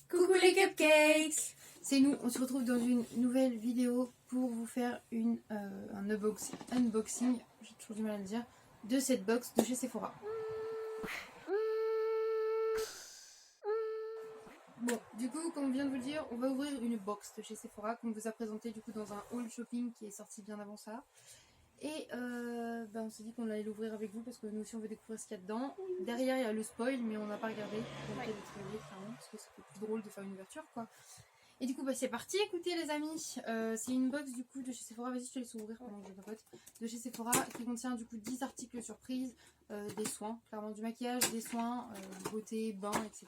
Coucou les cupcakes! C'est nous, on se retrouve dans une nouvelle vidéo pour vous faire un unboxing, j'ai toujours du mal à le dire, de cette box de chez Sephora. Bon, du coup, comme on vient de vous le dire, on va ouvrir une box de chez Sephora qu'on vous a présenté du coup dans un haul shopping qui est sorti bien avant ça. Et on s'est dit qu'on allait l'ouvrir avec vous parce que nous aussi on veut découvrir ce qu'il y a dedans. Derrière il y a le spoil mais on n'a pas regardé pour lequel le spoiler clairement parce que c'était plus drôle de faire une ouverture quoi. Et du coup c'est parti, écoutez les amis, c'est une box du coup de chez Sephora, vas-y je te laisse ouvrir pendant que je papote. De chez Sephora qui contient du coup 10 articles surprises, des soins, clairement du maquillage, des soins, beauté, bain, etc.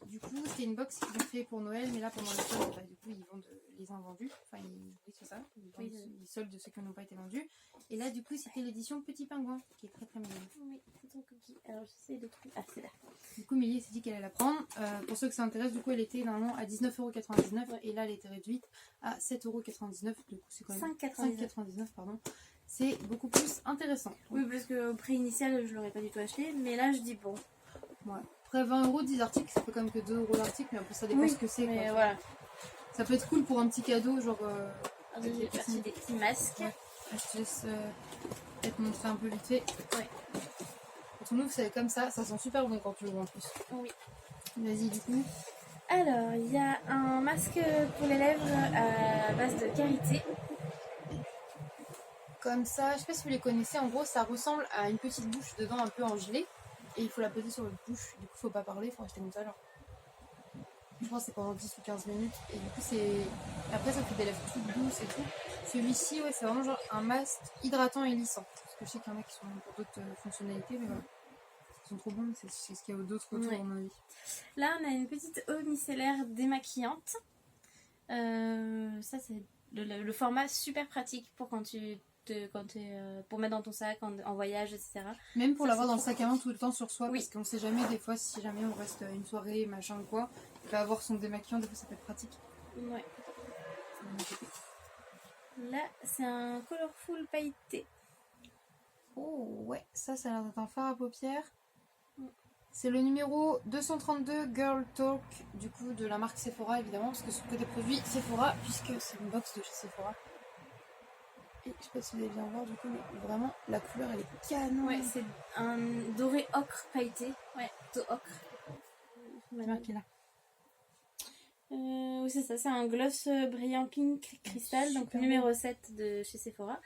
Du coup c'est une box qu'ils ont fait pour Noël mais là pendant les soldes, du coup ils vendent les invendus, enfin oui c'est ça, ils soldent de ceux qui n'ont pas été vendus. Et là du coup c'était l'édition Petit Pingouin qui est très très mignonne. Oui, c'est ton cookie. Alors j'essaie de trouver. Ah, c'est là. Du coup Milly s'est dit qu'elle allait la prendre. Pour ceux que ça intéresse, du coup elle était normalement à 19,99 € et là elle était réduite à 7,99 €. Du coup c'est quand même 5,99 €, pardon. C'est beaucoup plus intéressant. Oui, parce qu'au prix initial je l'aurais pas du tout acheté, mais là je dis bon. Ouais. Après 20 €, 10 articles, ça fait quand même que 2 € l'article, mais après ça dépend ce que c'est. Mais voilà. Ça peut être cool pour un petit cadeau, genre. J'ai acheté des petits masques. Ouais. Je te laisse peut-être montrer un peu vite fait. Ouais. Quand on ouvre, c'est comme ça sent super bon quand tu l'ouvres en plus. Oui. Vas-y, du coup. Alors, il y a un masque pour les lèvres à base de karité. Comme ça, je sais pas si vous les connaissez, en gros, ça ressemble à une petite bouche dedans un peu en gelée. Et il faut la poser sur votre bouche. Du coup, faut pas parler, faut rester comme ça, genre. Je pense que c'est pendant 10 ou 15 minutes. Et du coup, c'est. Après, ça fait des lèvres toutes douces et tout. Celui-ci, ouais, c'est vraiment genre un masque hydratant et lissant. Parce que je sais qu'il y en a qui sont pour d'autres fonctionnalités, mais voilà. Ils sont trop bons, c'est ce qu'il y a d'autres autour, à mon avis. Là, on a une petite eau micellaire démaquillante. Ça, c'est le format super pratique pour pour mettre dans ton sac en voyage, etc. Même pour l'avoir dans le sac à main tout le temps sur soi, Oui. parce qu'on sait jamais, des fois, si jamais on reste une soirée, machin ou quoi, il va avoir son démaquillant, des fois ça peut être pratique. Ouais. Là, c'est un colorful pailleté. Oh ouais, ça a l'air d'être un fard à paupières. C'est le numéro 232 Girl Talk, du coup, de la marque Sephora, évidemment, parce que c'est que des produits Sephora, puisque c'est une box de chez Sephora. Et je sais pas si vous allez bien voir, du coup, mais vraiment, la couleur, elle est canon. Ouais, c'est un doré ocre pailleté. Ouais, plutôt ocre. C'est marqué là. Oui, c'est ça, c'est un gloss brillant pink cristal, donc Super numéro 7 de chez Sephora.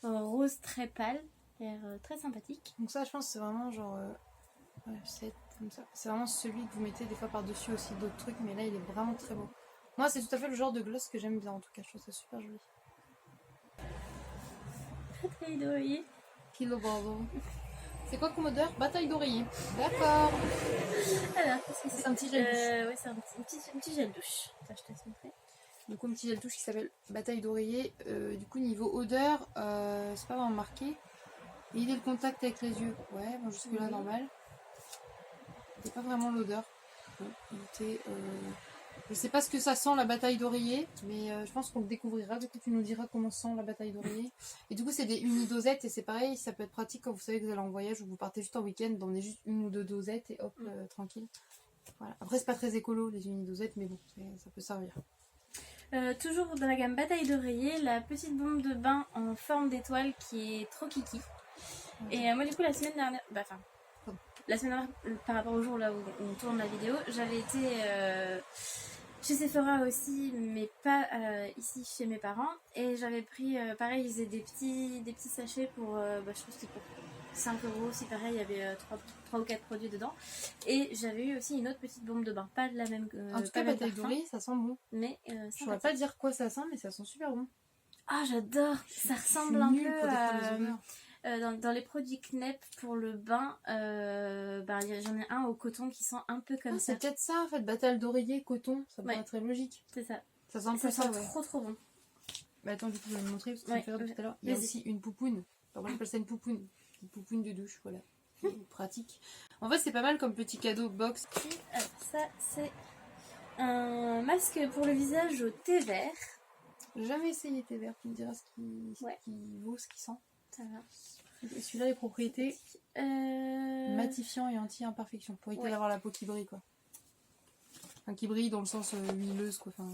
Rose très pâle, très sympathique. Donc ça, je pense, c'est vraiment genre... ouais, 7, comme ça. C'est vraiment celui que vous mettez des fois par-dessus aussi d'autres trucs, mais là, il est vraiment très beau. Moi, c'est tout à fait le genre de gloss que j'aime bien, en tout cas. Je trouve ça super joli. Très d'oreiller. Kilo Bordeaux. C'est quoi comme odeur? Bataille d'oreiller. D'accord. Alors, qu'est-ce que c'est? C'est un petit gel douche. Ouais, c'est un petit gel douche. Ça, je te laisse montrer. Du coup, un petit gel douche qui s'appelle Bataille d'oreiller. Du coup, niveau odeur, c'est pas vraiment marqué. Éviter le contact avec les yeux. Ouais, bon, jusque-là, normal. C'est pas vraiment l'odeur. Bon, éviter, je sais pas ce que ça sent la bataille d'oreiller, mais je pense qu'on le découvrira. Du coup, tu nous diras comment sent la bataille d'oreiller. Et du coup, c'est des unidosettes et c'est pareil, ça peut être pratique quand vous savez que vous allez en voyage ou vous partez juste en week-end, d'emmener juste une ou deux dosettes et hop, tranquille. Voilà. Après, c'est pas très écolo les unidosettes, mais bon, ça peut servir. Toujours dans la gamme bataille d'oreiller, la petite bombe de bain en forme d'étoile qui est trop kiki. Et moi, du coup, la semaine dernière, par rapport au jour là où on tourne la vidéo, j'avais été chez Sephora aussi, mais pas ici chez mes parents. Et j'avais pris, pareil, ils faisaient des petits sachets pour, je trouve que c'était pour 5 €. Si pareil, il y avait 3 ou 4 produits dedans. Et j'avais eu aussi une autre petite bombe de bain, pas de la même. En tout cas, bataille d'oreiller, ça sent bon. Mais je pourrais pas dire quoi ça sent, mais ça sent super bon. Ah, j'adore! Ça ressemble un peu à. Dans les produits Knep pour le bain, j'en ai un au coton qui sent un peu comme ça. C'est peut-être ça en fait, bataille d'oreiller, coton, ça pourrait être très logique. C'est ça. Ça sent un peu ça, ouais. Trop bon. Bah attends, du coup, je vais me montrer parce que ça me fait rire tout à l'heure. Il y a aussi une poupoune. Enfin, moi, j'appelle ça une poupoune. Une poupoune de douche, voilà. Pratique. En fait, c'est pas mal comme petit cadeau box. Alors, ça, c'est un masque pour le visage au thé vert. J'ai jamais essayé thé vert, tu me diras ce qui vaut, ce qui sent. Ça va. Et celui-là, les propriétés matifiant et anti-imperfection pour éviter d'avoir la peau qui brille, quoi. Enfin, qui brille dans le sens huileuse, quoi. Enfin,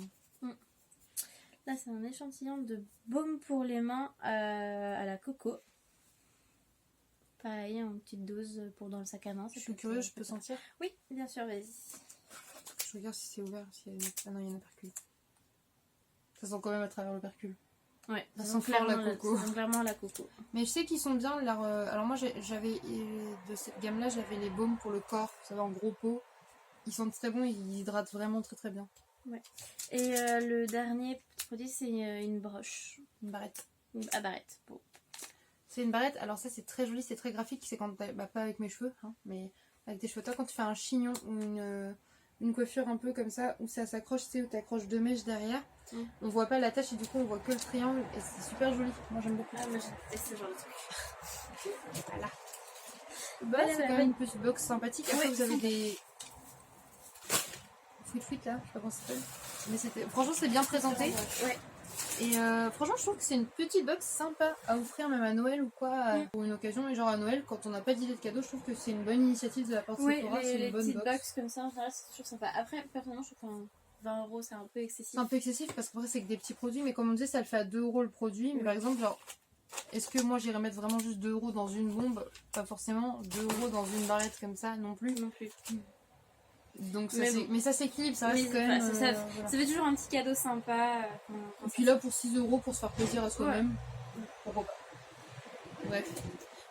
Là, c'est un échantillon de baume pour les mains à la coco. Pareil, en petite dose pour dans le sac à main. je suis curieuse, je peux sentir. Oui, bien sûr, vas-y. Je regarde si c'est ouvert. Si Ah non, il y a un percule. Ça sent quand même à travers le percule. Ouais, Ça sent fort la coco. Ça sent clairement la coco. Mais je sais qu'ils sont bien. Alors moi, j'avais de cette gamme-là, j'avais les baumes pour le corps. Vous savez, en gros pot. Ils sentent très bons, ils hydratent vraiment très très bien. Ouais. Et le dernier produit, c'est une broche. Une barrette. À barrette. Bon. C'est une barrette. Alors ça, c'est très joli, c'est très graphique. C'est quand pas avec mes cheveux, hein, mais avec tes cheveux. Toi, quand tu fais un chignon ou une coiffure un peu comme ça, où ça s'accroche, tu sais, où tu accroches 2 mèches derrière. On voit pas la tache et du coup on voit que le triangle et c'est super joli. Moi j'aime beaucoup. Ah, moi j'ai ce genre de truc. Voilà. Bah, c'est quand même une petite box sympathique. Après vous avez des fruits là, je sais pas comment ça s'appelle. Mais franchement c'est bien présenté. Ouais. Et franchement je trouve que c'est une petite box sympa à offrir même à Noël ou quoi, pour une occasion. Et genre à Noël quand on n'a pas d'idée de cadeau, je trouve que c'est une bonne initiative de la part de Sephora. C'est une bonne petites box. box comme ça en général c'est toujours sympa. Après personnellement je trouve 20 € c'est un peu excessif. C'est un peu excessif parce qu'après c'est que des petits produits, mais comme on disait ça le fait à 2 € le produit. Mais par exemple genre, est-ce que moi j'irais mettre vraiment juste 2 € dans une bombe? Pas forcément. 2 € dans une barrette comme ça non plus. Non plus. Donc mais ça s'équilibre, ça reste Oui, quand même. ça Voilà. fait toujours un petit cadeau sympa. Et puis là pour 6 € pour se faire plaisir à soi-même. Pourquoi pas. Bref.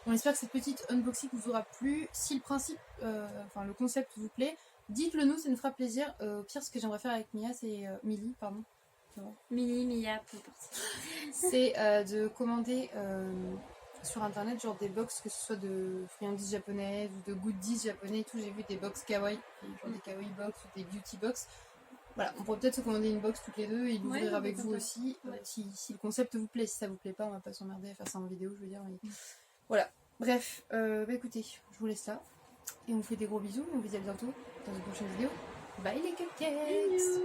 On espère que cette petite unboxing vous aura plu. Si le principe, le concept vous plaît, dites-le nous, ça nous fera plaisir. Au pire, ce que j'aimerais faire avec Mia, c'est Milly, pardon. Mia, peu importe. C'est de commander sur internet genre des box, que ce soit de friandises japonaises ou de goodies japonais et tout. J'ai vu des box kawaii, genre des kawaii box ou des beauty box. Voilà, on pourrait peut-être se commander une box toutes les deux et l'ouvrir avec vous aussi. Si le concept vous plaît, si ça vous plaît pas, on va pas s'emmerder à faire ça en vidéo, je veux dire. Mais... Voilà, bref, écoutez, je vous laisse là. Et on vous fait des gros bisous, on vous dit à bientôt dans une prochaine vidéo. Bye les cupcakes!